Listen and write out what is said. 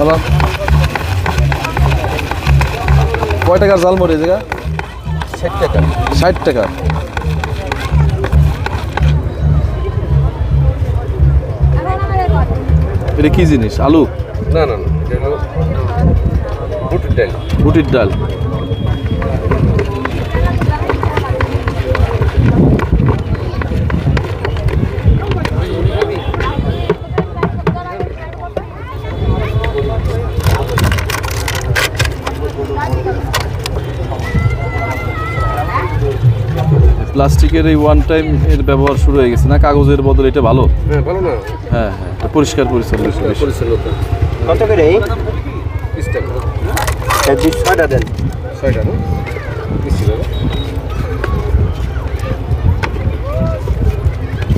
ভালো। কয় টাকার জালমুড়ি এই জায়গা? 60 টাকা। 60 টাকা। এটা কি জিনিস? আলু? না না না, এটা হলো বুটের ডাল। বুটির ডাল। প্লাস্টিকের এই ওয়ান টাইম এর ব্যবহার শুরু হয়ে গেছে না, কাগজের বদলে এটা ভালো। হ্যাঁ ভালো না? হ্যাঁ হ্যাঁ, এটা পরিষ্কার পরিচ্ছন্ন। পরিচ্ছন্নতা। কত করে? 30 টাকা। 6টা দেন। 6 টাকা। 20 টাকা।